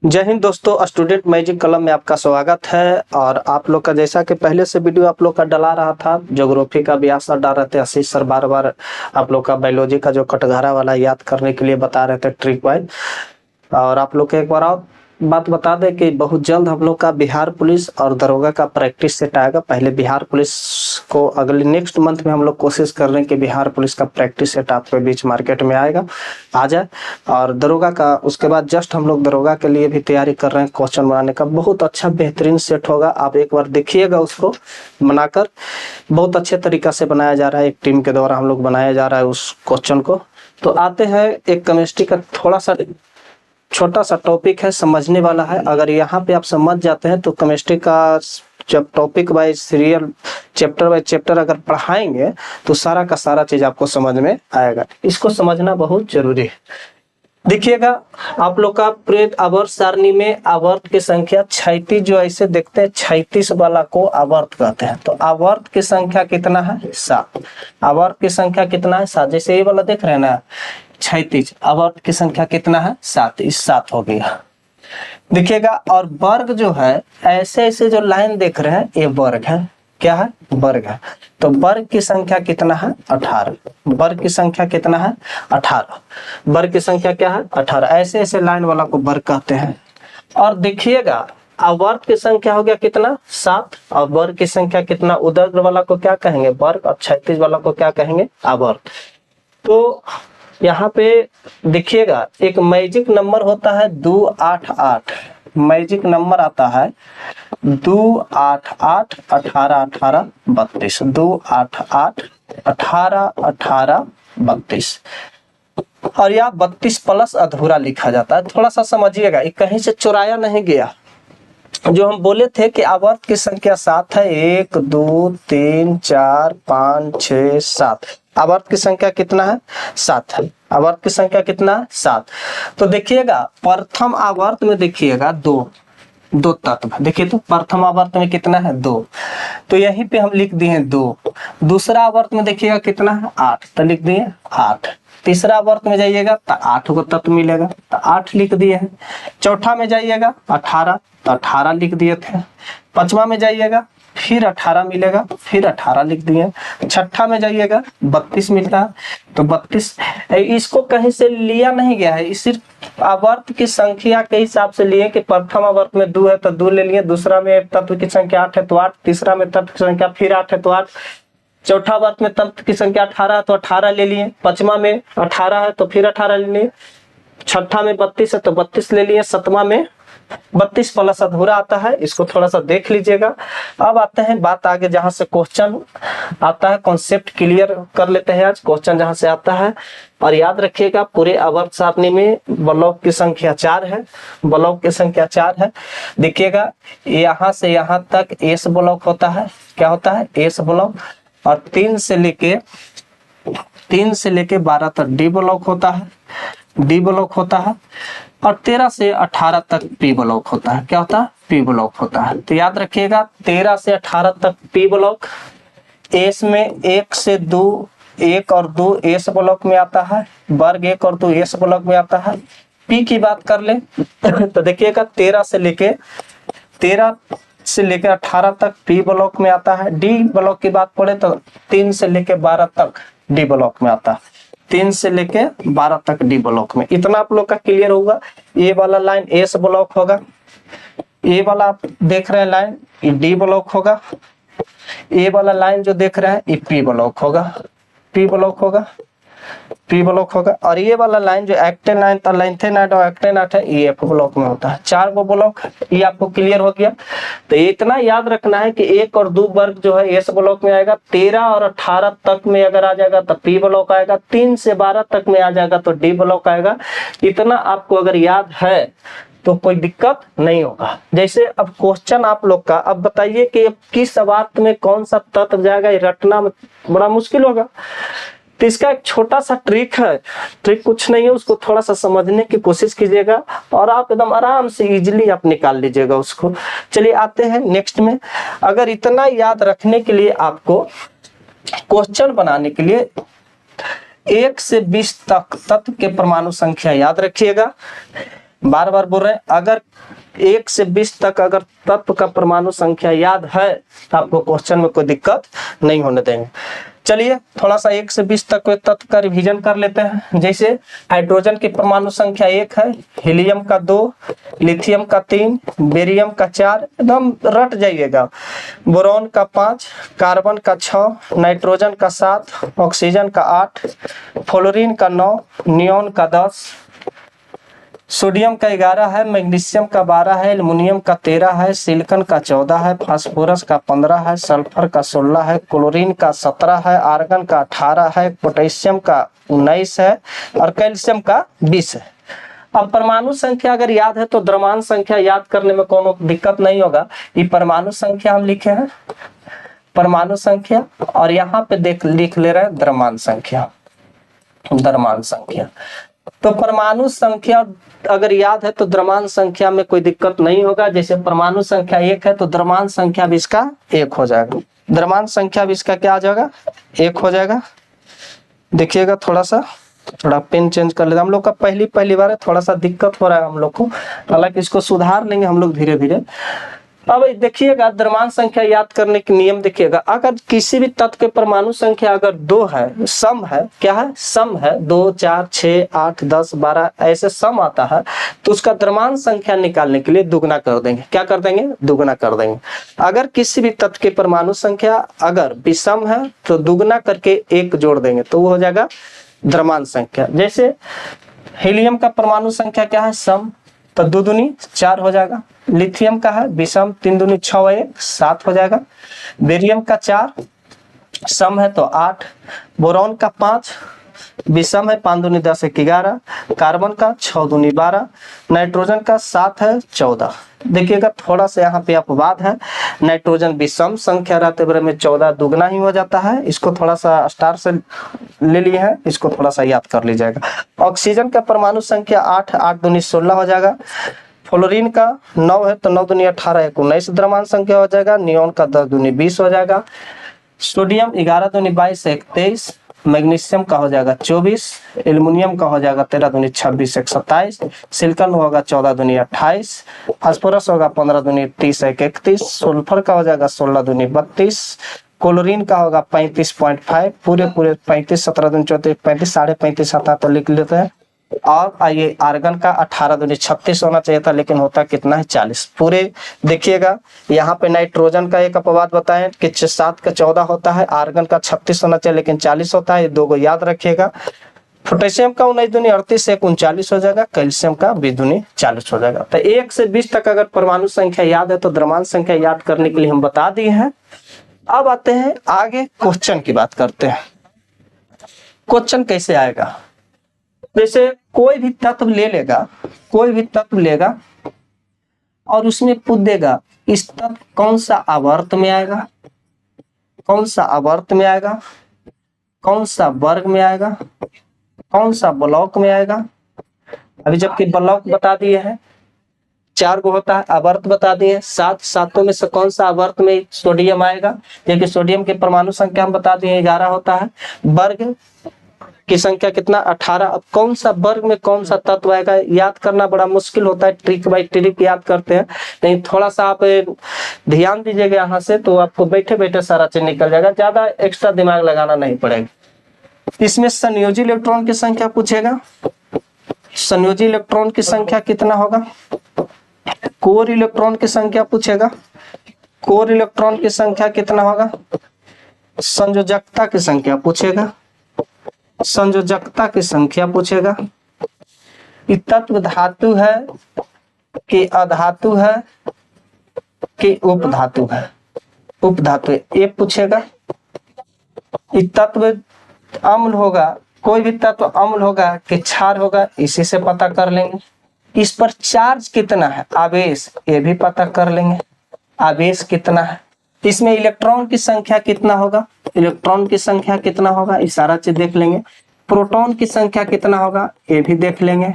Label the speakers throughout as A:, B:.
A: जय हिंद दोस्तों, student magic कलम में आपका स्वागत है। और आप लोग का जैसा कि पहले से वीडियो आप लोग का डला रहा था, ज्योग्राफी का व्यास सर डाल रहे थे, आशीष सर बार बार आप लोग का बायोलॉजी का जो कटघरा वाला याद करने के लिए बता रहे थे ट्रिक वाइज। और आप लोग को एक बार और बात बता दें कि बहुत जल्द हम लोग का बिहार पुलिस और दरोगा का प्रैक्टिस सेट आएगा। पहले बिहार पुलिस को अगले नेक्स्ट मंथ में हम लोग कोशिश कर रहे हैं कि बिहार पुलिस का प्रैक्टिस सेट आपके बीच मार्केट में आ जाए। और दरोगा का उसके बाद जस्ट हम लोग दरोगा के लिए भी तैयारी कर रहे हैं। क्वेश्चन बनाने का बहुत अच्छा बेहतरीन सेट होगा, आप एक बार देखिएगा उसको बनाकर। बहुत अच्छे तरीका से बनाया जा रहा है, एक टीम के द्वारा हम लोग बनाया जा रहा है उस क्वेश्चन को। तो आते हैं, एक केमिस्ट्री का थोड़ा सा छोटा सा टॉपिक है, समझने वाला है। अगर यहाँ पे आप समझ जाते हैं तो केमिस्ट्री का जब topic wise serial chapter wise chapter अगर पढ़ाएंगे तो सारा का सारा चीज आपको समझ में आएगा। इसको समझना बहुत जरूरी है। देखिएगा, आप लोग का प्रेत आवर्त सारणी में आवर्त की संख्या 36 जो ऐसे देखते हैं, 36 वाला को आवर्त कहते हैं। तो आवर्त की संख्या कितना है? 7। आवर्त की संख्या कितना है? 7। जैसे ये वाला देख रहे हैं ना, 36, आवर्त की संख्या कितना है? 7। इस 7 हो गया। देखिएगा, और वर्ग जो है, ऐसे ऐसे जो लाइन देख रहे हैं ये वर्ग है। क्या है? वर्ग है। तो वर्ग की संख्या कितना है? 18। वर्ग की संख्या कितना है? 18। वर्ग की संख्या क्या है? 18। ऐसे ऐसे लाइन वाला को वर्ग कहते हैं। और देखिएगा, आवर्त की संख्या हो गया कितना? 7। और वर्ग की संख्या कितना? उदग्र वाला को क्या कहेंगे? वर्ग। और 36 वाला को क्या कहेंगे? आवर्त। तो यहाँ पे देखिएगा, एक मैजिक नंबर होता है 288। मैजिक नंबर आता है 288 18 18 32। 288 18 18 32। और यह 32 प्लस अधूरा लिखा जाता है। थोड़ा सा समझिएगा, ये कहीं से चुराया नहीं गया। जो हम बोले थे कि आवर्त की संख्या 7 है, 1 2 3 4 5 6 7। आवर्त की संख्या कितना है? 7 है। आवर्त की संख्या कितना है? 7। तो देखिएगा, प्रथम आवर्त में देखिएगा दो तत्व। देखिए तो प्रथम आवर्त में कितना है? 2। तो यहीं पे हम लिख दिए 2। दूसरा आवर्त में देखिएगा कितना है? 8। तो लिख दिए 8। तीसरा आवर्त में जाइएगा तो 8 को तत्व मिलेगा, तो 8 लिख दिए हैं। चौथा में जाइएगा 18, तो 18 लिख दिए थे। पांचवा में जाइएगा फिर 18 मिलेगा, फिर 18 लिख दिए। छठा में जाइएगा 32 मिलता है, तो 32। इसको कहीं से लिया नहीं गया है, सिर्फ आवर्त की संख्या के हिसाब से लिए कि प्रथम आवर्त में 2 है तो 2 ले लिए, दूसरा में तत्व की संख्या 8 है तो 8, तीसरा में तत्व की संख्या फिर 8 है तो 8, चौथा आवर्त में तत्व की संख्या 18 है तो 18 ले लिए, पांचवा में 18 है तो फिर 18 ले लिए, छठा में 32 है तो 32 ले लिए, सातवां में 32 प्लस अधूरा आता है। इसको थोड़ा सा देख लीजिएगा। अब आते हैं बात आगे, जहां से क्वेश्चन आता है, कॉन्सेप्ट क्लियर कर लेते हैं आज। क्वेश्चन जहां से आता है, और याद रखिएगा, पूरे आवर्त सारणी में ब्लॉक की संख्या 4 है। ब्लॉक की संख्या 4 है। देखिएगा, यहां से यहां तक एस ब्लॉक होता है। क्या होता है? S block. और 3 से लेके 12 तक डी ब्लॉक होता है। डी ब्लॉक होता है। और 13 से 18 तक पी ब्लॉक होता है। क्या होता है? पी ब्लॉक होता है। तो याद रखिएगा, 13 से 18 तक पी ब्लॉक। एस में 1 से 2, 1 और 2 एस ब्लॉक में आता है। वर्ग 1 और 2 एस ब्लॉक में आता है। पी की बात कर ले तो देखिएगा, 13 से लेके 18 तक पी ब्लॉक में आता है। डी ब्लॉक की बात पड़े तो 3 से लेके 12 तक डी ब्लॉक में आता है। 3 से लेके 12 तक डी ब्लॉक में। इतना आप लोग का क्लियर होगा। ये वाला लाइन एस ब्लॉक होगा, ये वाला आप देख रहे हैं लाइन, ये डी ब्लॉक होगा। ये वाला लाइन जो देख रहे हैं ये पी ब्लॉक होगा, पी ब्लॉक होगा, पी ब्लॉक होगा। और ये वाला लाइन जो एक्टेनाइट और लेंथेनाइट और एक्टेनाइट है, ये एफ ब्लॉक में होता है। 4 गो ब्लॉक, ये आपको क्लियर हो गया। तो इतना याद रखना है कि 1 और 2 वर्ग जो है एस ब्लॉक में आएगा। 13 और 18 तक में अगर आ जाएगा तो पी ब्लॉक आएगा। 3 से 12 तक में आ जाएगा तो डी ब्लॉक आएगा। इतना आपको अगर याद है तो कोई दिक्कत नहीं होगा। जैसे अब क्वेश्चन आप लोग का, अब बताइए कि किस आवर्त में कौन सा तत्व जाएगा, ये रटना बड़ा मुश्किल होगा। तो इसका एक छोटा सा ट्रिक है। ट्रिक कुछ नहीं है, उसको थोड़ा सा समझने की कोशिश कीजिएगा और आप एकदम आराम से इजीली आप निकाल लीजिएगा उसको। चलिए आते हैं नेक्स्ट में। अगर इतना याद रखने के लिए आपको क्वेश्चन बनाने के लिए 1 से 20 तक तत्व के परमाणु संख्या याद रखिएगा। बार बार बोल रहे हैं, अगर 1 से 20 तक अगर तत्व का परमाणु संख्या याद है तो आपको क्वेश्चन में कोई दिक्कत नहीं होने देंगे। चलिए थोड़ा सा 1 से 20 तक के तत्व का रिवीजन कर लेते हैं। जैसे हाइड्रोजन की परमाणु संख्या 1 है, हीलियम का 2, लिथियम का 3, बेरियम का 4, एकदम रट जाइएगा, बोरॉन का 5, कार्बन का 6, नाइट्रोजन का 7, ऑक्सीजन का 8, फ्लोरीन का 9, नियोन का 10, सोडियम का 11 है, मैग्नीशियम का 12 है, एल्युमिनियम का 13 है, सिलिकॉन का 14 है, फास्फोरस का 15 है, सल्फर का 16 है, क्लोरीन का 17 है, आर्गन का 18 है, पोटेशियम का 19 है और कैल्शियम का 20 है। अब परमाणु संख्या अगर याद है तो द्रव्यमान संख्या याद करने में कोनो दिक्कत नहीं होगा। ये परमाणु संख्या हम लिखे हैं, परमाणु संख्या, और यहाँ पे लिख ले रहे हैं द्रव्यमान संख्या, द्रव्यमान संख्या। तो परमाणु संख्या अगर याद है तो द्रव्यमान संख्या में कोई दिक्कत नहीं होगा। जैसे परमाणु संख्या 1 है तो द्रव्यमान संख्या भी इसका 1 हो जाएगा, द्रव्यमान संख्या भी इसका क्या आ जाएगा, 1 हो जाएगा। देखिएगा थोड़ा पेन चेंज कर लेते हम लोग का, पहली बार है, थोड़ा सा दिक्कत हो रहा है हम लोग को, हालांकि इसको सुधार लेंगे हम लोग धीरे धीरे। अब देखिएगा द्रव्यमान संख्या याद करने के नियम देखिएगा, अगर किसी भी तत्व के परमाणु संख्या अगर 2 है, सम है, क्या है, सम है, 2, 4, 6, 8, 10, 12 ऐसे सम आता है, तो उसका द्रव्यमान संख्या निकालने के लिए दुगना कर देंगे। क्या कर देंगे, दुगना कर देंगे। अगर किसी भी तत्व के परमाणु संख्या अगर विषम है तो दुगना करके 1 जोड़ देंगे तो वो हो जाएगा द्रव्यमान संख्या। जैसे हीलियम का परमाणु संख्या क्या है, सम, तो 2 दूनी 4 हो जाएगा। लिथियम का है विषम, 3 दूनी 6, 1 7 हो जाएगा। बेरियम का 4 सम है तो 8, बोरॉन का 5 विषम है, 5 दूनी 10, 1 11, कार्बन का 6 दूनी 12, नाइट्रोजन का 7 है 14। देखिएगा थोड़ा सा यहाँ पे अपवाद है, नाइट्रोजन विषम संख्या रहते बड़े में 14 दुगना ही हो जाता है, इसको थोड़ा सा स्टार से ले लिए हैं, इसको थोड़ा सा याद कर लीजिएगा। ऑक्सीजन का परमाणु संख्या 8, 8 दूनी 16 हो जाएगा। फ्लोरीन का 9 है तो 9 दूनी 18, 19 द्रव्यमान संख्या हो जाएगा। नियोन का 10 दूनी 20 हो जाएगा। सोडियम 11 दूनी 22, 23, मैग्नीशियम का हो जाएगा 24, एल्युमिनियम का हो जाएगा 13 दूनी 26, 27, सिलिकॉन होगा 14 दूनी 28, फास्फोरस होगा 15 दूनी 30, 31, सल्फर का हो जाएगा 16 दूनी 32, क्लोरीन का होगा 35.5, पूरे 35, 17 दूनी 34, 35, 35.5 आता तो लिख लेते हैं। और आइए आर्गन का 18 दूनी 36 होना चाहिए था, लेकिन होता कितना है 40 पूरे। देखिएगा यहाँ पे नाइट्रोजन का एक अपवाद बताएं कि 7 का 14 होता है, आर्गन का 36 होना चाहिए लेकिन 40 होता है, ये 2 को याद रखिएगा। पोटेशियम का 19 दूनी 38, 1 39 हो जाएगा। कैल्शियम का 20 दूनी 40 हो जाएगा। तो 1 से 20 तक अगर परमाणु संख्या याद है तो द्रव्यमान संख्या याद करने के लिए हम बता दिए हैं। अब आते हैं आगे क्वेश्चन की बात करते हैं। क्वेश्चन कैसे आएगा, जैसे कोई भी तत्व ले लेगा, कोई भी तत्व लेगा और उसमें पूछ देगा इस तत्व कौन सा आवर्त में आएगा, कौन सा आवर्त में आएगा, कौन सा वर्ग में आएगा, कौन सा ब्लॉक में आएगा। अभी जबकि ब्लॉक बता दिए हैं, 4 गो होता है, आवर्त बता दिए, 7 में से कौन सा आवर्त में सोडियम आएगा, जबकि सोडियम के परमाणु संख्या हम बता दिए 11 होता है। वर्ग की संख्या कितना, 18। अब कौन सा वर्ग में कौन सा तत्व आएगा याद करना बड़ा मुश्किल होता है, ट्रिक बाय ट्रिक याद करते हैं। नहीं थोड़ा सा आप ध्यान दीजिएगा यहाँ से तो आपको बैठे बैठे सारा चीज निकल जाएगा, ज्यादा एक्स्ट्रा दिमाग लगाना नहीं पड़ेगा। इसमें संयोजी इलेक्ट्रॉन की संख्या पूछेगा, संयोजी इलेक्ट्रॉन की संख्या कितना होगा। कोर इलेक्ट्रॉन की संख्या पूछेगा, कोर इलेक्ट्रॉन की संख्या कितना होगा। संयोजकता की संख्या पूछेगा, संयोजकता की संख्या पूछेगा। तत्व धातु है कि अधातु है कि उपधातु है, उपधातु ये पूछेगा। तत्व अम्ल होगा, कोई भी तत्व अम्ल होगा कि क्षार होगा, इसी से पता कर लेंगे। इस पर चार्ज कितना है, आवेश, ये भी पता कर लेंगे, आवेश कितना है। इसमें इलेक्ट्रॉन की संख्या कितना होगा, इलेक्ट्रॉन की संख्या कितना होगा, ये सारा चीज देख लेंगे। प्रोटॉन की संख्या कितना होगा, ये भी देख लेंगे,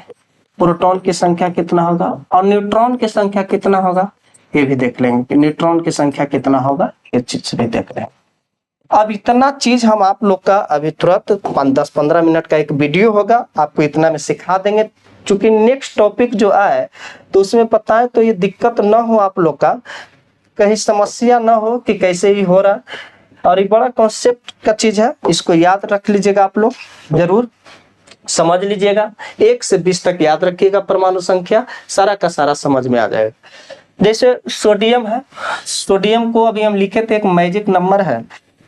A: प्रोटॉन की संख्या कितना होगा। और न्यूट्रॉन की संख्या कितना होगा, ये भी देख लेंगे कि न्यूट्रॉन की संख्या कितना होगा, ये चीज भी देख लेंगे। अब इतना चीज हम आप लोग का अभी तुरंत 10-15 मिनट का एक वीडियो होगा, आपको इतना में सिखा देंगे। चूंकि नेक्स्ट टॉपिक जो आए तो उसमें पता है, तो ये दिक्कत ना हो आप लोग का, कहीं समस्या ना हो कि कैसे ही हो रहा। और ये बड़ा कॉन्सेप्ट का चीज है, इसको याद रख लीजिएगा, आप लोग जरूर समझ लीजिएगा। 1 से 20 तक याद रखिएगा परमाणु संख्या, सारा का सारा समझ में आ जाएगा। जैसे सोडियम है, सोडियम को अभी हम लिखे थे, एक मैजिक नंबर है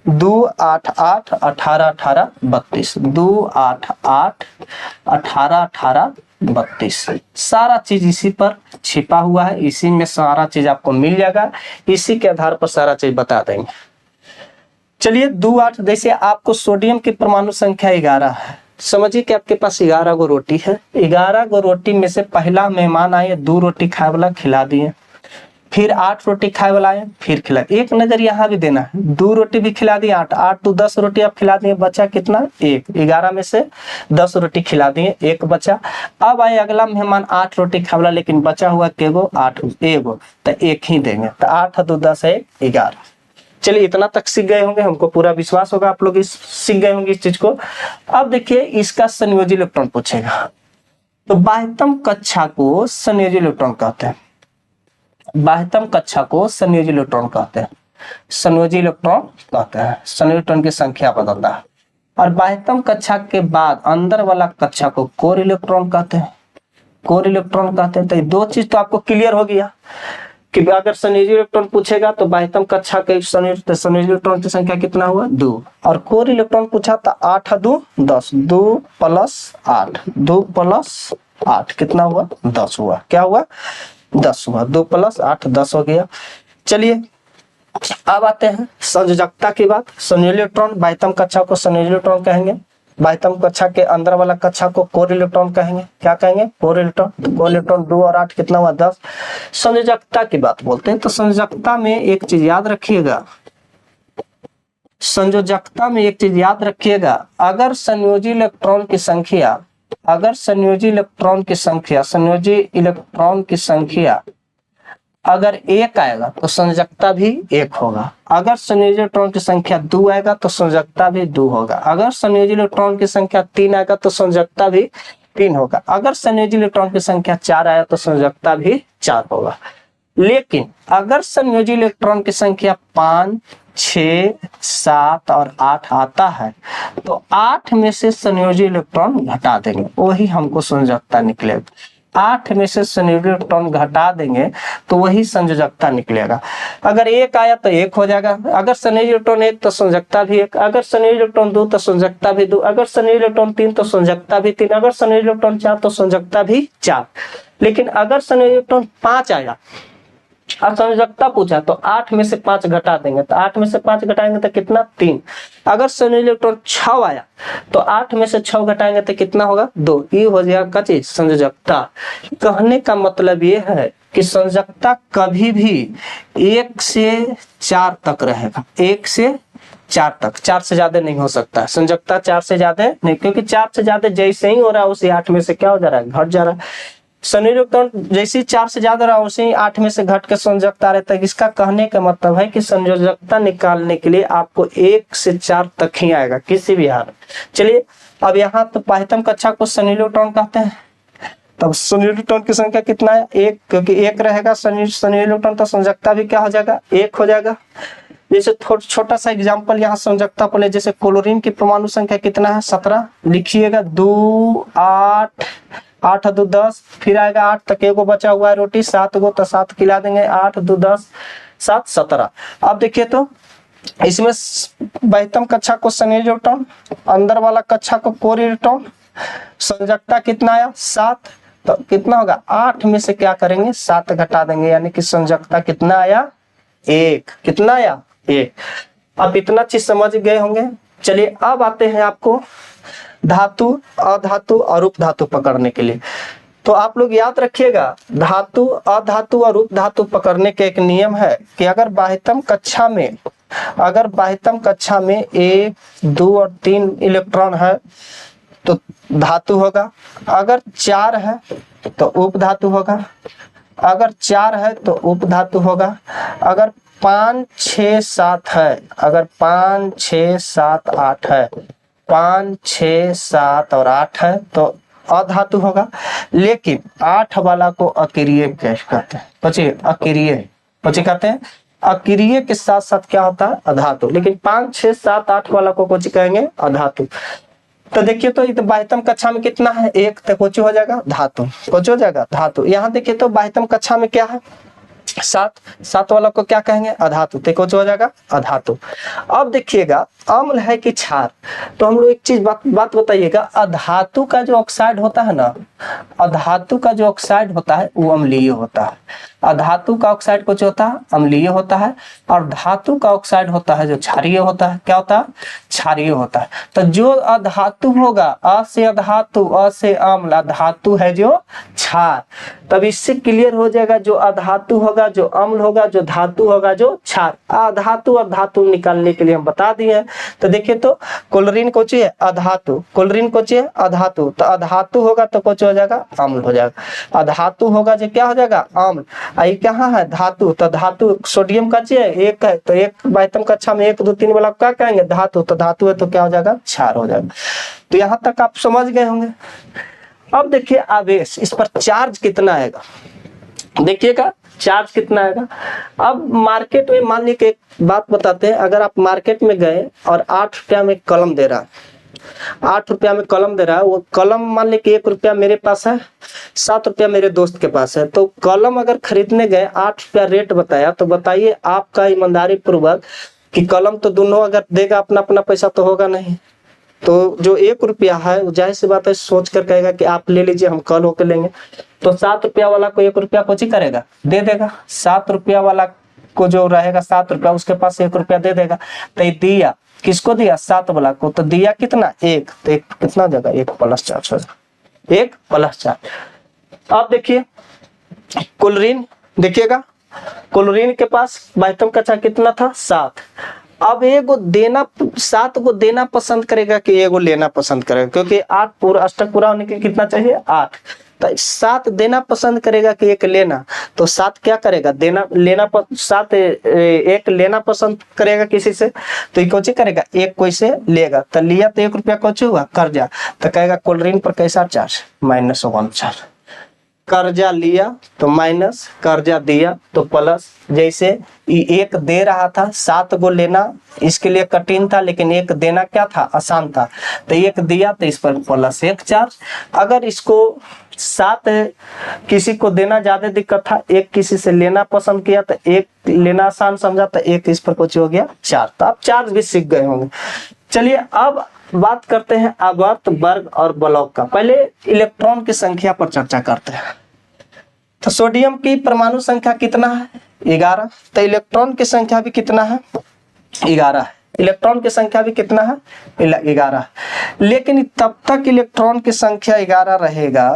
A: 2 8 8 18 18 32, 2 8 8 18 18 32। सारा चीज इसी पर छिपा हुआ है, इसी में सारा चीज आपको मिल जाएगा, इसी के आधार पर सारा चीज बता देंगे। चलिए 2 8, जैसे आपको सोडियम की परमाणु संख्या 11 है, समझिए कि आपके पास 11 गो रोटी है। 11 गो रोटी में से पहला मेहमान आए, 2 रोटी खाए वाला खिला दिए, फिर 8 रोटी खाए वाला आए, फिर खिला। एक नजर यहाँ भी देना है, 2 रोटी भी खिला दिए, 8 8 तो 10 रोटी आप खिला दिए, बचा कितना? 1। 11 में से 10 रोटी खिला दिए, 1 बचा। अब आए अगला मेहमान, 8 रोटी खाए वाला, लेकिन बचा हुआ केगो? 8, एगो, तो 1 ही देंगे। तो 8 2 10 है 11। चलिए इतना तक सीख गए होंगे, हमको पूरा विश्वास होगा आप लोग इस सीख गए होंगे इस चीज को। अब देखिए इसका संयोजी इलेक्ट्रॉन पूछेगा, तो बाह्यतम कक्षा को संयोजी इलेक्ट्रॉन कहते हैं। बाह्यतम कक्षा को संयोजी इलेक्ट्रॉन कहते हैं, संयोजी इलेक्ट्रॉन कहते हैं। संयोजी इलेक्ट्रॉन की संख्या बदलता है। और बाह्यतम कक्षा के बाद अंदर वाला कक्षा को कोर इलेक्ट्रॉन कहते हैं, कोर इलेक्ट्रॉन कहते हैं। तो ये 2 चीज तो आपको क्लियर हो गया कि अगर संयोजी इलेक्ट्रॉन पूछेगा तो बाह्यतम कक्षा के संयोजी इलेक्ट्रॉन की संख्या कितना हुआ? 2। और कोर इलेक्ट्रॉन पूछा था 8 2 10, 2 + 8, 2 + 8 कितना हुआ? 10 हुआ। क्या हुआ? 10 हुआ। 2 + 8 10 हो गया। चलिए अब आते हैं संयोजकता की बात। संयोजी इलेक्ट्रॉन, बाह्यतम कक्षा को संयोजी इलेक्ट्रॉन कहेंगे, बाह्यतम कक्षा के अंदर वाला कक्षा को कोर इलेक्ट्रॉन कहेंगे। क्या कहेंगे? Core electron. तो कोर इलेक्ट्रॉन 2 और 8 कितना हुआ? 10। संयोजकता की बात बोलते हैं, तो संयोजकता में एक चीज याद रखिएगा, संयोजकता में एक चीज याद रखिएगा, अगर संयोजी इलेक्ट्रॉन की संख्या, अगर संयोजी इलेक्ट्रॉन की संख्या, संयोजी इलेक्ट्रॉन की संख्या अगर 1 आएगा तो संयोजकता भी 1 होगा। अगर संयोजी इलेक्ट्रॉन की संख्या 2 आएगा तो संयोजकता भी 2 होगा। अगर संयोजी इलेक्ट्रॉन की संख्या 3 आएगा तो संयोजकता भी 3 होगा। अगर संयोजी इलेक्ट्रॉन की संख्या 4 आया तो संयोजकता भी 4 होगा। लेकिन अगर संयोजी इलेक्ट्रॉन की संख्या 5 6 7 और 8 आता है तो 8 में से संयोजी इलेक्ट्रॉन घटा देंगे, वही हमको संयोजकता निकलेगा। 8 में से संयोजी इलेक्ट्रॉन घटा देंगे तो वही संयोजकता निकलेगा। अगर 1 आया तो 1 हो जाएगा। अगर संयोजी इलेक्ट्रॉन 1 तो संयोजकता भी 1। अगर संयोजी इलेक्ट्रॉन 2 तो संयोजकता भी 2। अगर संयोजी इलेक्ट्रॉन 3 तो संयोजकता भी 3। अगर संयोजी इलेक्ट्रॉन 4 तो संयोजकता भी 4। लेकिन अगर संयोजी इलेक्ट्रॉन 5 आया और संयोजकता पूछा तो 8 में से 5 घटा देंगे, तो 8 में से 5 घटाएंगे तो कितना? 3। अगर संयोजी इलेक्ट्रॉन 6 आया तो 8 में से 6 घटाएंगे तो कितना होगा? 2। ये हो जाएगा चीज संयोजकता। कहने का मतलब ये है कि संयोजकता कभी भी 1 से 4 तक रहेगा, 1 से 4 तक, 4 से ज्यादा नहीं हो सकता। संयोजकता 4 से ज्यादा नहीं, क्योंकि 4 से ज्यादा जैसे ही हो रहा है उसे 8 में से क्या हो जा रहा है? घट जा रहा है। संयोजी इलेक्ट्रॉन जैसे 4 से ज्यादा रहा वैसे ही 8 में से घट के संयोजकता रहता है। इसका कहने का मतलब है कि संयोजकता निकालने के लिए आपको 1 से 4 तक ही आएगा किसी भी हाल। चलिए अब यहाँ तो बाह्यतम कक्षा को संयोजी इलेक्ट्रॉन कहते हैं। तब संयोजी इलेक्ट्रॉन की संख्या कितना है? 1, क्योंकि 1 रहेगा संयोजी इलेक्ट्रॉन तो संयोजकता भी क्या हो जाएगा? 1 हो जाएगा। जैसे छोटा सा एग्जांपल यहाँ संयोजकता पर ले, जैसे क्लोरीन की परमाणु संख्या कितना है? 17। लिखिएगा 2 8 8 2 10, फिर आएगा 8 तक, एगो बचा हुआ है रोटी, 7 गो तो 7 खिला देंगे, 8 2 10 7 17। अब देखिए तो इसमें बाह्यतम कक्षा को संयोजी इलेक्ट्रॉन, अंदर वाला कक्षा को कोर इलेक्ट्रॉन, संयोजकता कितना आया? 7। तो कितना होगा? 8 में से क्या करेंगे? 7 घटा देंगे, यानी कि संयोजकता कितना आया? 1। कितना आया? 1। अब इतना चीज समझ गए होंगे। चलिए अब आते हैं आपको धातु, अधातु और उपधातु पकड़ने के लिए। तो आप लोग याद रखिएगा, धातु, अधातु और उपधातु पकड़ने के एक नियम है कि अगर बाह्यतम कक्षा में, अगर बाह्यतम कक्षा में 1 2 और 3 इलेक्ट्रॉन है तो धातु होगा। अगर 4 है तो उपधातु होगा। अगर 4 है तो उपधातु होगा। अगर 5 6 7 है, अगर 5 6 7 8 है, 5 6 7 और 8 है तो अधातु होगा, लेकिन 8 वाला को अक्रिय कहते हैं, बच्चे अक्रिय, बच्चे कहते हैं अक्रिय के साथ साथ क्या होता है अधातु, लेकिन 5, 6, 7, 8 वाला को कुछ कहेंगे अधातु। तो देखिए तो 22वीं कक्षा में कितना है, एक, तो कुछ हो जाएगा धातु, कुछ हो जाएगा धातु। यहाँ देखिए तो 22वीं कक्षा में क्या है 7, 7 वाला को क्या कहेंगे अधातु, तो कुछ हो जाएगा अधातु। अब देखिएगा अम्ल है कि क्षार, तो हम लोग एक चीज बात बताइएगा, अधातु का जो ऑक्साइड होता है ना, अधातु का जो ऑक्साइड होता है वो अम्लीय होता है, अधातु का ऑक्साइड कुछ होता है अम्लीय होता है, और धातु का ऑक्साइड होता है जो क्षारीय होता है, क्या होता है क्षारीय होता है। तो जो अधातु होगा, अ से अधातु, अ से अम्ल, अधातु है जो क्षार, तब इससे क्लियर हो जाएगा जो अधातु होगा जो अम्ल होगा, जो धातु होगा जो क्षार। अधातु और धातु निकालने के लिए हम बता दिए हैं। तो देखिए तो क्लोरीन को चाहिए अधातु, क्लोरीन को चाहिए अधातु, तो अधातु होगा तो कुछ हो जाएगा अम्ल हो जाएगा, अधातु होगा जो क्या हो जाएगा अम्ल। आई कहाँ है धातु, तो धातु सोडियम का चाहिए एक है, तो एक 22वीं कक्षा में 1, 2, 3 वाला क्या कहेंगे धातु, तो धातु है तो क्या हो जाएगा क्षार हो जाएगा। तो यहाँ तक आप समझ गए होंगे। अब देखिए आवेश, इस पर चार्ज कितना आएगा, देखिएगा चार्ज कितना आएगा। अब मार्केट में मान लीजिए एक बात बताते हैं, अगर आप मार्केट में गए और 8 रुपया में कलम दे रहा है, 8 रुपया में कलम दे रहा है, वो कलम मान लीजिए कि 1 रुपया मेरे पास है, 7 रुपया मेरे दोस्त के पास है, तो कलम अगर खरीदने गए 8 रुपया रेट बताया, तो बताइए आपका ईमानदारी पूर्वक कि कलम तो दोनों अगर देगा अपना अपना पैसा तो होगा नहीं, तो जो 1 रुपया है वो जाहिर सी बात है सोच कर कहेगा कि आप ले लीजिए हम कल होकर लेंगे, तो 7 रुपया वाला को 1 रुपया कुछ ही करेगा दे देगा, 7 रुपया वाला को जो रहेगा 7 रुपया उसके पास 1 रुपया दे देगा। तो ये दिया किसको दिया 7 वाला को, तो दिया कितना 1, तो 1 कितना जगह 1 + 4 हो जाएगा, 1 + 4। अब देखिए क्लोरीन, देखिएगा क्लोरीन के पास 22वीं कक्षा कितना था 7, अब एगो देना 7 को देना पसंद करेगा कि एगो लेना पसंद करेगा, क्योंकि 8 पूरा अष्टक पूरा होने के लिए कितना चाहिए 8, तो 7 देना पसंद करेगा कि 1 लेना, तो 7 क्या करेगा देना लेना 7 1 लेना पसंद करेगा किसी से, तो ये कौन करेगा 1 कोई से लेगा, तो लिया तो 1 रुपया कौन हुआ कर्जा, तो कहेगा क्लोरीन पर कैसा चार्ज -1 चार्ज, कर्जा लिया तो माइनस, कर्जा दिया तो प्लस। जैसे 1 दे रहा था 7 को लेना इसके लिए कठिन था, लेकिन 1 देना क्या था आसान था, तो 1 दिया तो इस पर +1 चार्ज। अगर इसको 7 किसी को देना ज्यादा दिक्कत था, 1 किसी से लेना पसंद किया तो 1 लेना आसान समझा, तो 1 इस पर कुछ हो गया 4। तो आप चार्ज भी सीख गए होंगे। चलिए अब बात करते हैं आवर्त वर्ग और ब्लॉक का। पहले इलेक्ट्रॉन की संख्या पर चर्चा करते हैं। तो सोडियम की परमाणु संख्या कितना है 11, तो इलेक्ट्रॉन की संख्या भी कितना है 11 है, इलेक्ट्रॉन की संख्या भी कितना है 11। लेकिन तब तक इलेक्ट्रॉन की संख्या 11 रहेगा,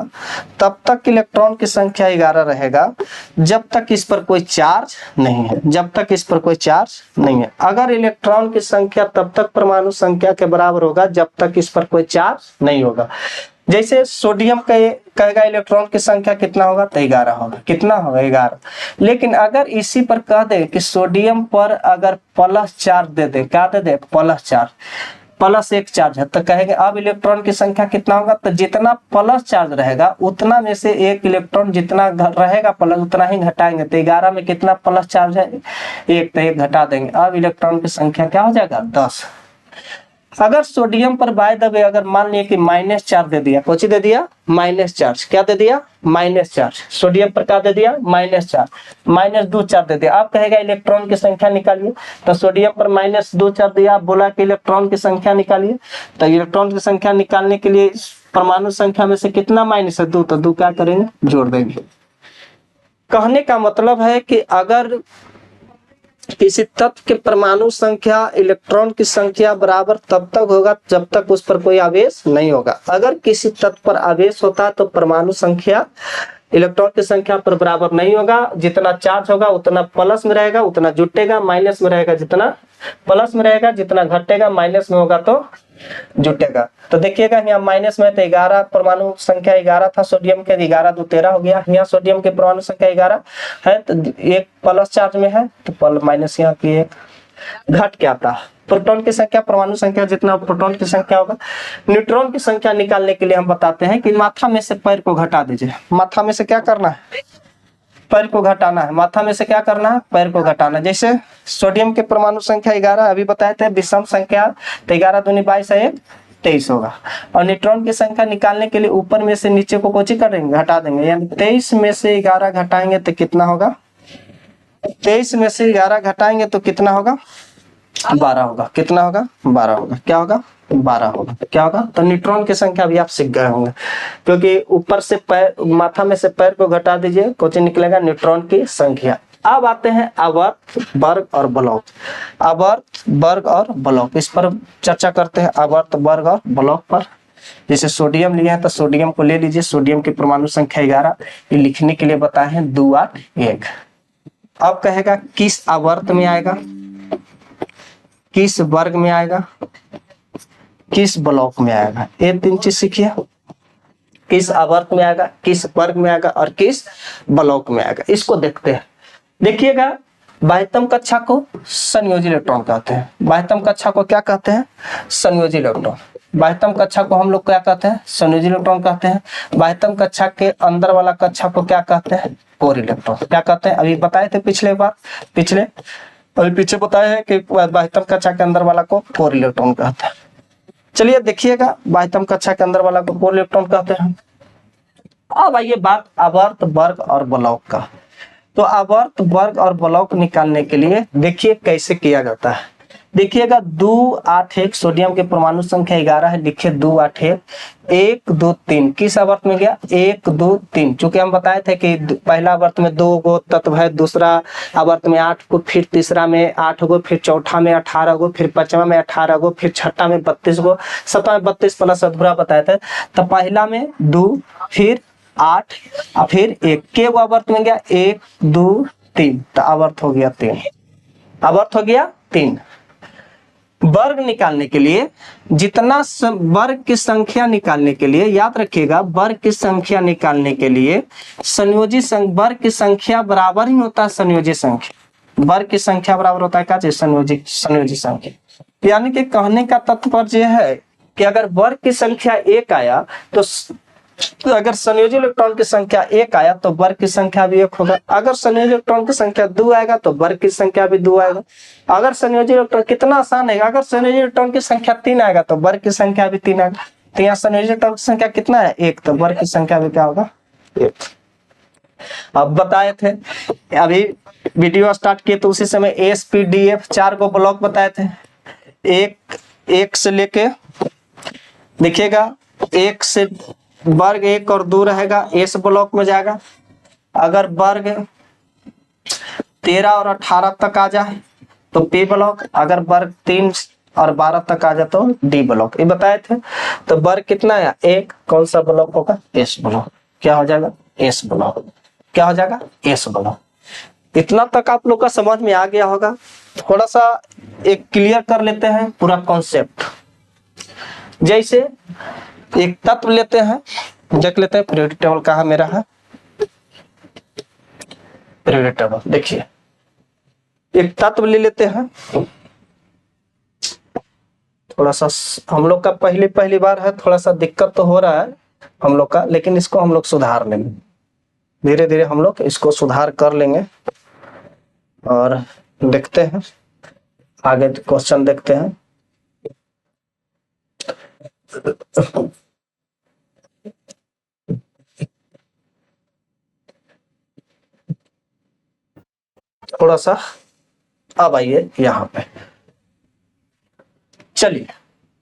A: तब तक इलेक्ट्रॉन की संख्या 11 रहेगा जब तक इस पर कोई चार्ज नहीं है, जब तक इस पर कोई चार्ज नहीं है। अगर इलेक्ट्रॉन की संख्या तब तक परमाणु संख्या के बराबर होगा जब तक इस पर कोई चार्ज नहीं होगा। जैसे सोडियम कहेगा इलेक्ट्रॉन की संख्या कितना होगा तो 11 होगा, कितना होगा 11। लेकिन अगर इसी पर कह दे कि सोडियम पर अगर प्लस चार्ज दे दे, क्या दे दे प्लस चार्ज, +1 चार्ज है, तो कहेंगे अब इलेक्ट्रॉन की संख्या कितना होगा, तो जितना प्लस चार्ज रहेगा उतना में से 1 इलेक्ट्रॉन जितना रहेगा प्लस उतना ही घटाएंगे, तो 11 में कितना प्लस चार्ज है 1, तो 1 घटा देंगे, अब इलेक्ट्रॉन की संख्या क्या हो जाएगा 10। अगर सोडियम पर बाय द वे अगर मान लिया कि माइनस चार्ज दे दिया, कुछ दे दिया माइनस चार्ज, क्या दे दिया माइनस चार्ज, सोडियम पर क्या दे दिया माइनस चार्ज, -2 चार्ज दे दिया। आप कहेगा इलेक्ट्रॉन की संख्या निकालिए, तो सोडियम पर -2 चार्ज दिया, आप बोला कि इलेक्ट्रॉन की संख्या निकालिए, तो इलेक्ट्रॉन की संख्या निकालने के लिए परमाणु संख्या में से कितना माइनस है 2, तो 2 क्या करेंगे जोड़ देंगे। कहने का मतलब है कि अगर किसी तत्व के परमाणु संख्या इलेक्ट्रॉन की संख्या बराबर तब तक होगा जब तक उस पर कोई आवेश नहीं होगा। अगर किसी तत्व पर आवेश होता है तो परमाणु संख्या इलेक्ट्रॉन की संख्या पर बराबर नहीं होगा, जितना चार्ज होगा उतना प्लस में रहेगा, उतना जुटेगा, माइनस में रहेगा जितना प्लस में रहेगा, जितना घटेगा माइनस में होगा तो जुटेगा। तो देखिएगा यहाँ माइनस में तो 11 परमाणु संख्या 11 था सोडियम के, 11 2 13 हो गया। यहाँ सोडियम के परमाणु संख्या 11 है तो 1 प्लस चार्ज में है तो माइनस यहाँ की 1 घट के आता है। प्रोटॉन की संख्या परमाणु संख्या जितना प्रोटॉन की संख्या होगा। न्यूट्रॉन की संख्या निकालने के लिए हम बताते हैं कि माथा में से पैर को घटा दीजिए। माथा में से क्या करना है, पैर को घटाना है। माथा में से क्या करना है, पैर को घटाना। जैसे सोडियम के परमाणु संख्या 11 अभी बताए थे, विषम संख्या, तो 11 दूनी 22 है 23 होगा। और न्यूट्रॉन की संख्या निकालने के लिए ऊपर में से नीचे को कोची करेंगे, घटा देंगे, यानी 23 में से 11 घटाएंगे तो कितना होगा, 23 में से 11 घटाएंगे तो कितना होगा, 12 होगा। कितना होगा, 12 होगा। क्या होगा, 12 होगा। क्या होगा, तो न्यूट्रॉन की संख्या भी आप सीख गए होंगे, क्योंकि ऊपर से पैर, माथा में से पैर को घटा दीजिए, कुछ निकलेगा न्यूट्रॉन की संख्या। अब आते हैं आवर्त, वर्ग और ब्लॉक। आवर्त, वर्ग और ब्लॉक, इस पर चर्चा करते हैं, आवर्त, वर्ग और ब्लॉक पर। जैसे सोडियम लिया है तो सोडियम को ले लीजिए। सोडियम की परमाणु संख्या 11, ये लिखने के लिए बताए हैं 2 8 1। अब कहेगा किस आवर्त में आएगा, किस वर्ग में आएगा, किस ब्लॉक में आएगा। ये 3 चीज सीखिए, किस आवर्त में आएगा, किस वर्ग में आएगा और किस ब्लॉक में आएगा। इसको देखते हैं। देखिएगा, बाह्यतम कक्षा को संयोजी इलेक्ट्रॉन कहते हैं। बाह्यतम कक्षा को क्या कहते हैं, संयोजी इलेक्ट्रॉन। बाह्यतम कक्षा को हम लोग क्या कहते हैं, संयोजी इलेक्ट्रॉन कहते हैं। बाह्यतम कक्षा के अंदर वाला कक्षा को क्या कहते हैं, कोर इलेक्ट्रॉन। क्या कहते हैं, अभी बताए थे पिछले अभी पीछे बताया है कि बाह्यतम कक्षा के अंदर वाला को कोर इलेक्ट्रॉन कहते हैं। चलिए देखिएगा, बाह्यतम कक्षा के अंदर वाला को कोर इलेक्ट्रॉन कहते हैं। अब आइए बात आवर्त, वर्ग और ब्लॉक का। तो आवर्त, वर्ग और ब्लॉक निकालने के लिए देखिए कैसे किया जाता है। देखिएगा 2 8 1, सोडियम के परमाणु संख्या 11 है, लिखे 2 8 1, 1 2 3। किस आवर्त में गया, 1 2 3। चूंकि हम बताए थे कि पहला आवर्त में 2 गो तत्व है, दूसरा आवर्त में 8 गो, फिर तीसरा में 8 गो, फिर चौथा में 18 गो, फिर पांचवा में 18 गो, फिर छठा में 32 गो, सतवा में 32 प्लस अधूरा बताए थे। तो पहला में 2, फिर 8 और फिर 1 के वो आवर्त में गया, 1 2 3, तो आवर्त हो गया 3। आवर्त हो गया 3। वर्ग निकालने के लिए जितना वर्ग की संख्या निकालने के लिए याद रखिएगा, वर्ग की संख्या निकालने के लिए संयोजी वर्ग की संख्या बराबर ही होता है संयोजी संख्या। वर्ग की संख्या बराबर होता है क्या, संयोजी संख्या। यानी कि कहने का तात्पर्य यह है कि अगर वर्ग की संख्या 1 आया तो अगर संयोजी इलेक्ट्रॉन की संख्या 1 आया तो वर्ग की संख्या भी 1 होगा। अगर संयोजी इलेक्ट्रॉन की संख्या 2 आएगा तो वर्ग की संख्या भी 2 आएगा। अगर संयोजी इलेक्ट्रॉन, कितना आसान है, अगर संयोजी इलेक्ट्रॉन की संख्या 3 आएगा तो वर्ग की संख्या भी 3 आएगा। तो यहाँ संयोजी इलेक्ट्रॉन की संख्या कितना है, 1, तो वर्ग की संख्या भी क्या होगा, 1। अब बताए थे, अभी वीडियो स्टार्ट किए तो उसी समय ASPDF 4 को ब्लॉक बताए थे। एक से लेके देखिएगा, 1 से वर्ग 1 और 2 रहेगा, एस ब्लॉक में जाएगा। अगर वर्ग 13 और 18 तक आ जाए तो पी ब्लॉक, अगर वर्ग 3 और 12 तक आ जाए तो डी ब्लॉक। ये बताए थे। तो वर्ग कितना है, 1, कौन सा ब्लॉक होगा, एस ब्लॉक। क्या हो जाएगा, एस ब्लॉक। क्या हो जाएगा, एस ब्लॉक। इतना तक आप लोग का समझ में आ गया होगा। थोड़ा सा एक क्लियर कर लेते हैं पूरा कॉन्सेप्ट। जैसे एक तत्व लेते हैं, देख लेते हैं पीरियोडिक टेबल कहाँ मेरा है, पीरियोडिक टेबल। देखिए एक तत्व ले लेते हैं, थोड़ा सा हम लोग का पहली बार है, थोड़ा सा दिक्कत तो हो रहा है हम लोग का, लेकिन इसको हम लोग सुधार लेंगे। धीरे धीरे हम लोग इसको सुधार कर लेंगे और देखते हैं आगे क्वेश्चन देखते हैं। थोड़ा सा अब आइए यहाँ पे, चलिए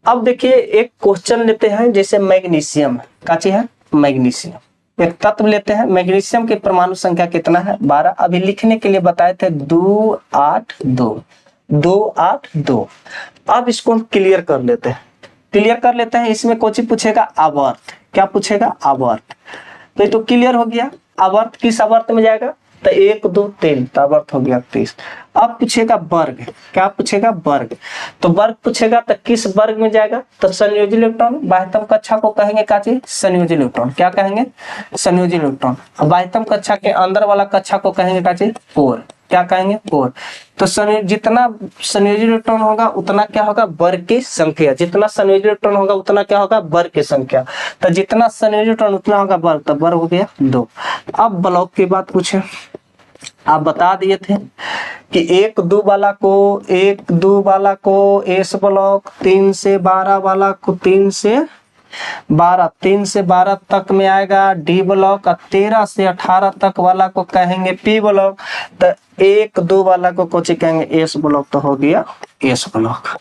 A: अब देखिए एक क्वेश्चन लेते हैं। जैसे मैग्नीशियम का चीज है, मैग्नीशियम एक तत्व लेते हैं। मैग्नीशियम की परमाणु संख्या कितना है, 12। अभी लिखने के लिए बताए थे 2 8 2, 2 8 2। अब इसको हम क्लियर कर लेते हैं। इसमें कोची पूछेगा, आवर्त। क्या पूछेगा, आवर्त। तो ये तो क्लियर हो गया। आवर्त किस आवर्त में जाएगा, तो 1 2 3, तो आवर्त हो गया 30। अब पूछेगा वर्ग। क्या पूछेगा, वर्ग। तो वर्ग पूछेगा तो किस वर्ग में जाएगा, तो संयोजी इलेक्ट्रॉन। बाह्यतम कक्षा को कहेंगे क्या चीज, संयोजी इलेक्ट्रॉन। क्या कहेंगे, संयोजी इलेक्ट्रॉन। बाह्यतम कक्षा के अंदर वाला कक्षा को कहेंगे क्या चीज, कोर। क्या कहेंगे कोर। तो जितना संयोजी इलेक्ट्रॉन होगा उतना क्या होगा वर्ग की संख्या, जितना संयोजी इलेक्ट्रॉन होगा उतना क्या होगा वर्ग की संख्या। तो जितना संयोजी इलेक्ट्रॉन उतना होगा वर्ग, तो वर्ग हो गया 2। अब ब्लॉक की बात पूछे, आप बता दिए थे कि 1 2 वाला को 1 2 वाला को एस ब्लॉक, 3 से 12 वाला को 3 से 12 तक में आएगा डी ब्लॉक, और 13 से 18 तक वाला को कहेंगे पी ब्लॉक। तो 1 2 वाला को कोची कहेंगे एस ब्लॉक। तो हो गया एस ब्लॉक।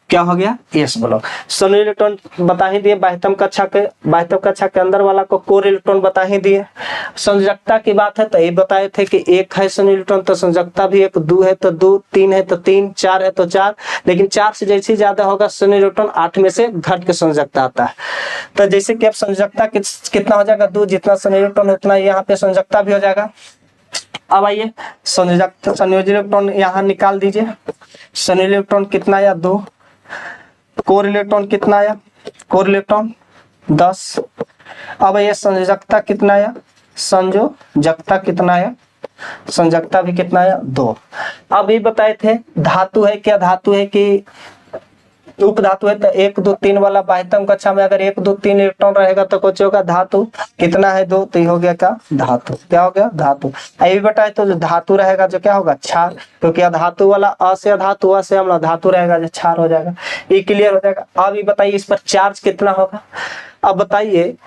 A: क्या हो गया एस ब्लॉक। संयोजी इलेक्ट्रॉन बता ही दिए, बाह्यतम कक्षा के अंदर वाला को कोर इलेक्ट्रॉन बता ही दिए। संयोजकता की बात है तो ये बताए थे कि 1 है संयोजी इलेक्ट्रॉन तो संयोजकता भी 1, 2 है तो 2, 3 है तो 3, 4 है तो 4, लेकिन 4 से जैसे ज्यादा होगा संयोजी इलेक्ट्रॉन 8 में से घट के संयोजकता आता है। तो जैसे कि अब संयोजकता कितना हो जाएगा 2, जितना संयोजी इलेक्ट्रॉन उतना यहाँ पे संयोजकता भी हो जाएगा। अब आइए संयोजी इलेक्ट्रॉन यहाँ निकाल दीजिए। संयोजी इलेक्ट्रॉन कितना आया 2, कोर इलेक्ट्रॉन कितना आया, कोर इलेक्ट्रॉन 10। अब ये संयोजकता कितना आया, संयोजकता कितना आया, संयोजकता भी कितना आया 2। अब ये बताए थे धातु है क्या, धातु है कि उप धातु है। तो 1 2 3 वाला बाह्यतम कक्षा में अगर 1 2 3 इलेक्ट्रॉन रहेगा तो कुछ होगा धातु, कितना है 2, तो ये हो गया क्या धातु, क्या हो गया धातु। ये बताए तो जो धातु रहेगा जो क्या होगा क्षार, क्योंकि अधातु वाला अ से धातु, अ से अम्ल, धातु रहेगा जो क्षार हो जाएगा। ये क्लियर हो जाएगा। अब ये बताइए इस पर चार्ज कितना होगा। अब बताइए,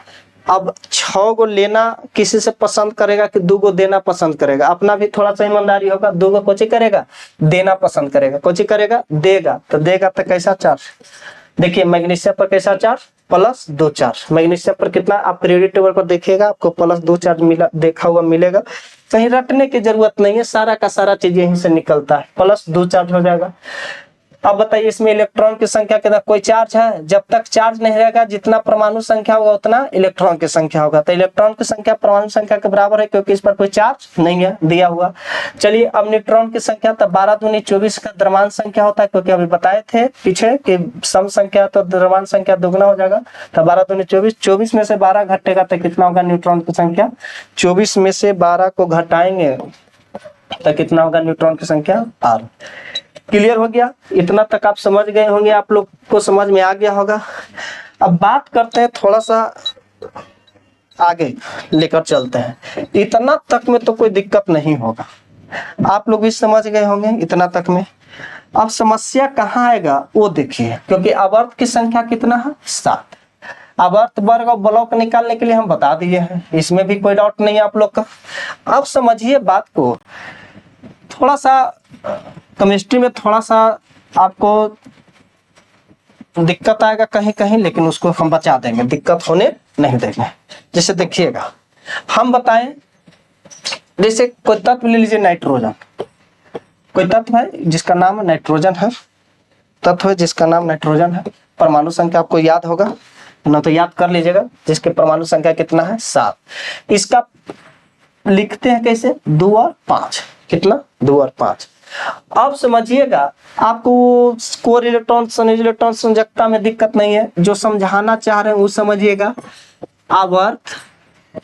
A: अब 6 को लेना किसी से पसंद करेगा कि 2 को देना पसंद करेगा, अपना भी थोड़ा सा ईमानदारी होगा। 2 को कोची करेगा देना पसंद करेगा, कोची करेगा देगा। तो देगा तो कैसा चार्ज, देखिए मैग्नीशियम पर कैसा चार्ज +2 चार्ज। मैग्नीशियम पर कितना, आप पीरियोडिक टेबल पर देखिएगा आपको +2 चार्ज मिला, देखा हुआ मिलेगा। कहीं रटने की जरूरत नहीं है, सारा का सारा चीज यहीं से निकलता है, +2 चार्ज हो जाएगा। अब बताइए इसमें इलेक्ट्रॉन की संख्या कितना, कोई चार्ज है, जब तक चार्ज नहीं रहेगा जितना परमाणु संख्या होगा उतना इलेक्ट्रॉन की संख्या होगा। तो इलेक्ट्रॉन की संख्या परमाणु संख्या के बराबर है, क्योंकि इस पर कोई चार्ज नहीं है दिया हुआ। चलिए अब न्यूट्रॉन की संख्या, तो 12 दूनी 24 का द्रव्यमान संख्या होता है, क्योंकि अभी बताए थे पीछे कि सम संख्या तो द्रव्यमान संख्या दुगना हो जाएगा। तो 12 दूनी 24, 24 में से 12 घटेगा तो कितना होगा न्यूट्रॉन की संख्या, 24 में से 12 को घटाएंगे तो कितना होगा न्यूट्रॉन की संख्या 8। क्लियर हो गया, इतना तक आप समझ गए होंगे, आप लोग को समझ में आ गया होगा। अब बात करते हैं थोड़ा सा आगे लेकर चलते हैं। इतना तक में तो कोई दिक्कत नहीं होगा, आप लोग भी समझ गए होंगे इतना तक में। अब समस्या कहाँ आएगा वो देखिए, क्योंकि आवर्त की संख्या कितना है 7। आवर्त वर्ग और ब्लॉक निकालने के लिए हम बता दिए हैं, इसमें भी कोई डाउट नहीं है आप लोग का। अब समझिए बात को, थोड़ा सा केमिस्ट्री में थोड़ा सा आपको दिक्कत आएगा कहीं कहीं, लेकिन उसको हम बचा देंगे, दिक्कत होने नहीं देंगे। जैसे देखिएगा, हम बताएं जैसे कोई तत्व ले लीजिए नाइट्रोजन, कोई तत्व है जिसका नाम नाइट्रोजन है, तत्व है जिसका नाम नाइट्रोजन है। परमाणु संख्या आपको याद होगा ना, तो याद कर लीजिएगा, जिसके परमाणु संख्या कितना है 7। इसका लिखते हैं कैसे 2 और 5, कितना 2 और 5। अब समझिएगा, आपको कोर इलेक्ट्रॉन संयोजी इलेक्ट्रॉन संयोजकता में दिक्कत नहीं है, जो समझाना चाह रहे हैं वो समझिएगा। आवर्त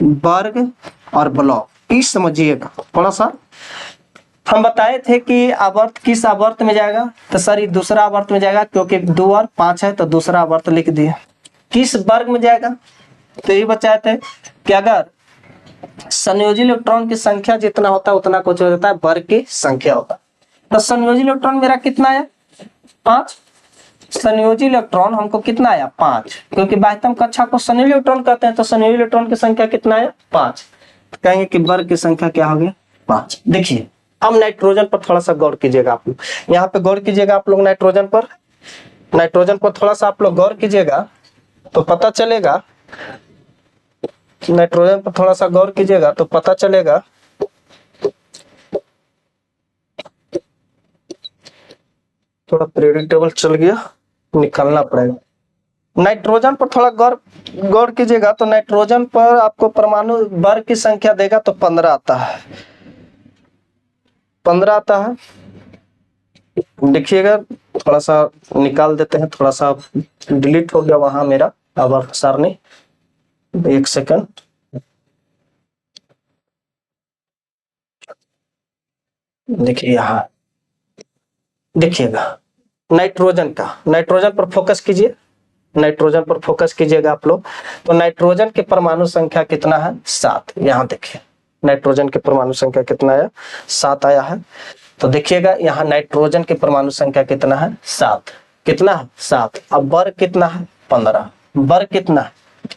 A: वर्ग और ब्लॉक ये समझिएगा थोड़ा सा। हम बताए थे कि आवर्त किस आवर्त में जाएगा, तो सर ये दूसरा आवर्त में जाएगा, क्योंकि 2 और 5 है तो दूसरा आवर्त लिख दिए। किस वर्ग में जाएगा, तो ये बताए थे कि अगर संयोजी इलेक्ट्रॉन की संख्या जितना होता है उतना कुछ हो जाता है वर्ग की संख्या होता है। तो संयोजी इलेक्ट्रॉन मेरा कितना आया 5, संयोजी इलेक्ट्रॉन हमको कितना आया 5, क्योंकि बाह्यतम कक्षा को संयोजी इलेक्ट्रॉन कहते हैं। तो संयोजी इलेक्ट्रॉन की संख्या कितना आया 5, तो कहेंगे कि वर्ग की संख्या क्या हो गया 5। देखिए अब नाइट्रोजन पर थोड़ा सा गौर कीजिएगा आप लोग, यहाँ पे गौर कीजिएगा आप लोग नाइट्रोजन पर थोड़ा सा आप लोग गौर कीजिएगा तो पता चलेगा, नाइट्रोजन पर थोड़ा सा गौर कीजिएगा तो पता चलेगा थोड़ा पीरियोडिक टेबल चल गया, निकालना पड़ेगा। नाइट्रोजन पर थोड़ा गौर कीजिएगा तो नाइट्रोजन पर आपको परमाणु वर्ग की संख्या देगा तो 15 आता है, 15 आता है। देखिएगा थोड़ा सा निकाल देते हैं, थोड़ा सा डिलीट हो गया वहां मेरा आवर्त सारणी, 1 सेकंड। देखिए यहाँ देखिएगा नाइट्रोजन का, नाइट्रोजन पर फोकस कीजिए, नाइट्रोजन पर फोकस कीजिएगा आप लोग। तो नाइट्रोजन के परमाणु संख्या कितना है? 7। यहाँ देखिए नाइट्रोजन के परमाणु संख्या कितना है? 7 आया है। तो देखिएगा यहाँ नाइट्रोजन के परमाणु संख्या कितना है? 7। कितना है? 7। अब वर्ग कितना है? 15। वर्ग कितना है?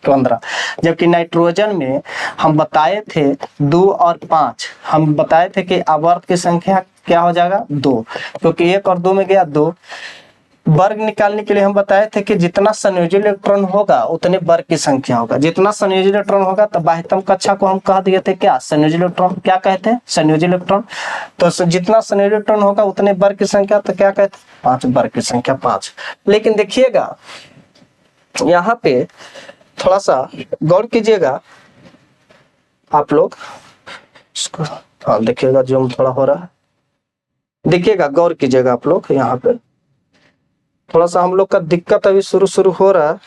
A: 15। जबकि नाइट्रोजन में हम बताए थे 2 और 5, हम बताए थे कि आवर्त की संख्या क्या हो जाएगा? 2, क्योंकि 1 और 2 में गया 2। वर्ग निकालने के लिए हम बताए थे कि जितना संयोजी इलेक्ट्रॉन होगा उतने वर्ग की संख्या होगा। जितना संयोजी इलेक्ट्रॉन होगा तो बाह्यतम कक्षा को हम कह दिए थे क्या? संयोजी इलेक्ट्रॉन। क्या कहते हैं? संयोजी इलेक्ट्रॉन। तो जितना संयोजी इलेक्ट्रॉन होगा उतने वर्ग की संख्या, तो क्या कहते हैं? 5 वर्ग की संख्या 5। लेकिन देखिएगा यहाँ पे थोड़ा सा गौर कीजिएगा आप लोग इसको। हाँ देखिएगा जूम थोड़ा हो रहा है, देखिएगा गौर कीजिएगा आप लोग। यहाँ पे थोड़ा सा हम लोग का दिक्कत अभी शुरू हो रहा है,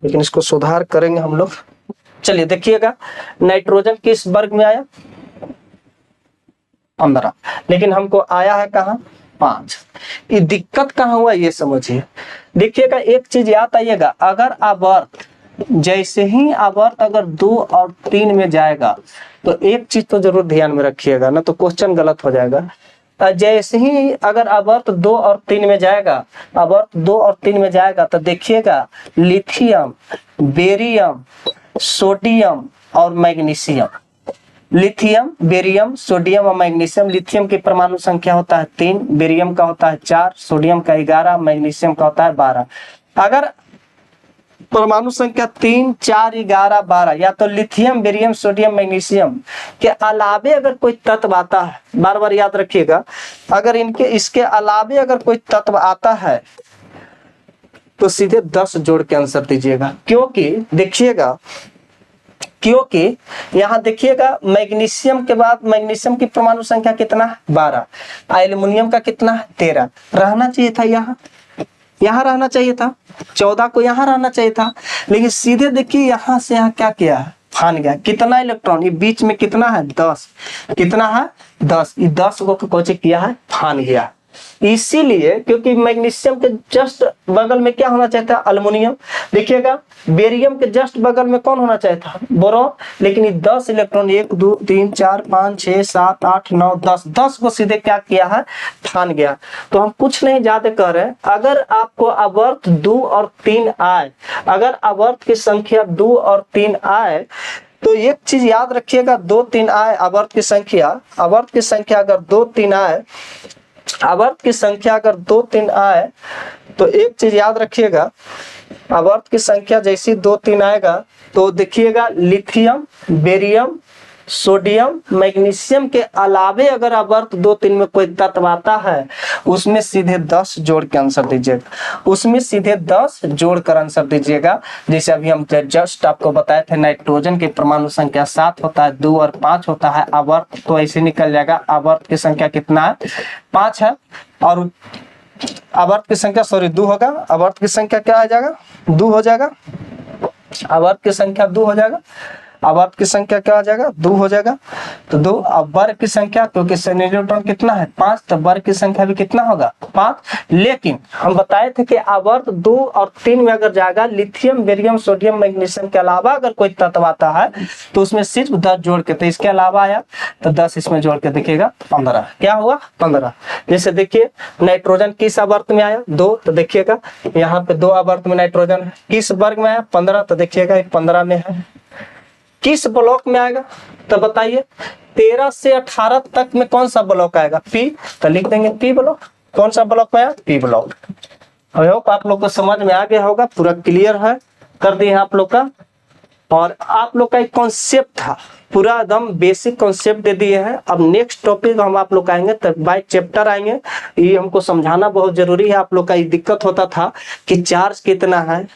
A: लेकिन इसको सुधार करेंगे हम लोग। चलिए देखिएगा नाइट्रोजन किस वर्ग में आया? 15। लेकिन हमको आया है कहाँ? 5। ये दिक्कत कहाँ हुआ ये समझिए। देखिएगा एक चीज याद आइएगा, अगर आवर्त जैसे ही आवर्त अगर 2 और 3 में जाएगा तो एक चीज तो जरूर ध्यान में रखिएगा, ना तो क्वेश्चन गलत हो जाएगा। जैसे ही अगर आवर्त 2 और 3 में जाएगा, आवर्त 2 और 3 में जाएगा तो देखिएगा लिथियम, बेरियम, सोडियम और मैग्नीशियम। लिथियम, बेरियम, सोडियम और मैग्नीशियम। लिथियम की परमाणु संख्या होता है 3, बेरियम का होता है 4, सोडियम का 11, मैग्नीशियम का होता है 12। अगर परमाणु संख्या 3, 4, 11, 12 या तो लिथियम, बेरियम, सोडियम, मैग्नीशियम के अलावे अगर कोई तत्व आता है, बार बार याद रखिएगा, अगर इनके इसके अलावे अगर कोई तत्व आता है तो सीधे 10 जोड़ के आंसर दीजिएगा। क्योंकि देखिएगा, क्योंकि यहाँ देखिएगा मैग्नीशियम के बाद मैग्नीशियम की परमाणु संख्या कितना है? 12। एल्युमिनियम का कितना है? 13। रहना चाहिए था यहाँ रहना चाहिए था, 14 को यहाँ रहना चाहिए था, लेकिन सीधे देखिए यहाँ से यहाँ क्या किया है? फान गया। कितना इलेक्ट्रॉन? ये बीच में कितना है? 10। कितना है? 10। ये 10 को कोचे किया है? फान गया। इसीलिए क्योंकि मैग्नीशियम के जस्ट बगल में क्या होना चाहिए था? अल्युमिनियम। देखिएगा बेरियम के जस्ट बगल में कौन होना चाहिए था? बोरोन। लेकिन ये 10 इलेक्ट्रॉन 1 2 3 4 5 6 7 8 9 10 10 को सीधे क्या किया है? ठान गया। तो हम कुछ नहीं ज्यादा कह रहे, अगर आपको आवर्त 2 और 3 आए, अगर आवर्त की संख्या 2 और 3 आए तो एक चीज याद रखिएगा, 2 3 आए आवर्त की संख्या, आवर्त की संख्या अगर 2 3 आए, आवर्त की संख्या अगर 2 3 आए तो एक चीज याद रखिएगा, आवर्त की संख्या जैसी 2 3 आएगा तो देखिएगा लिथियम, बेरियम, सोडियम, मैग्नीशियम के अलावे अगर आवर्त 2 3 में कोई तत्व आता है उसमें सीधे 10 जोड़ के आंसर दीजिएगा, उसमें सीधे 10 जोड़ कर आंसर दीजिएगा। जैसे अभी हम जस्ट आपको बताए थे नाइट्रोजन की परमाणु संख्या 7 होता है, 2 और 5 होता है, आवर्त तो ऐसे निकल जाएगा। आवर्त की संख्या कितना है? 5 है, और आवर्त की संख्या 2 होगा। आवर्त की संख्या क्या आ जाएगा? 2 हो जाएगा। आवर्त की संख्या 2 हो जाएगा। आवर्त की संख्या क्या आ जाएगा? 2 हो जाएगा। तो 2। अब वर्ग की संख्या, क्योंकि इलेक्ट्रॉन कितना है? 5, तो वर्ग की संख्या भी कितना होगा? 5। लेकिन हम बताए थे कि आवर्त 2 और 3 में अगर जाएगा, लिथियम, बेरियम, सोडियम, मैग्नीशियम के अलावा अगर कोई तत्व आता है तो उसमें सिर्फ 10 जोड़ के, तो इसके अलावा आया तो 10 इसमें जोड़ के देखिएगा 15। क्या हुआ? 15। जैसे देखिए नाइट्रोजन किस आवर्त में आया? 2, तो देखिएगा यहाँ पे 2 आवर्त में नाइट्रोजन है। किस वर्ग में आया? 15, तो देखिएगा 15 में है। किस ब्लॉक में आएगा? तो बताइए 13 से 18 तक में कौन सा ब्लॉक आएगा? पी, तो लिख देंगे पी ब्लॉक। कौन सा ब्लॉक में आया? P block. आई होप आप लोग को समझ में आ गया होगा, पूरा क्लियर है, कर दिए आप लोग का। और आप लोग का एक कॉन्सेप्ट था, पूरा एकदम बेसिक कॉन्सेप्ट दे दिए हैं। अब नेक्स्ट टॉपिक हम आप लोग आएंगे तो बाय चैप्टर आएंगे। ये हमको समझाना बहुत जरूरी है। आप लोग का ये दिक्कत होता था कि चार्ज कितना है,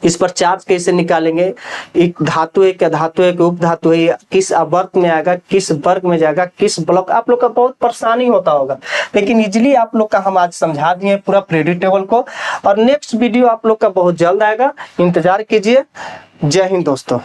A: इस पर चार्ज कैसे निकालेंगे, एक धातु है क्या धातु है कि उप धातु है, किस आवर्त में आएगा, किस वर्ग में जाएगा, किस ब्लॉक, आप लोग का बहुत परेशानी होता होगा। लेकिन इजीली आप लोग का हम आज समझा दिए पूरा पीरियड टेबल को। और नेक्स्ट वीडियो आप लोग का बहुत जल्द आएगा, इंतजार कीजिए। जय हिंद दोस्तों।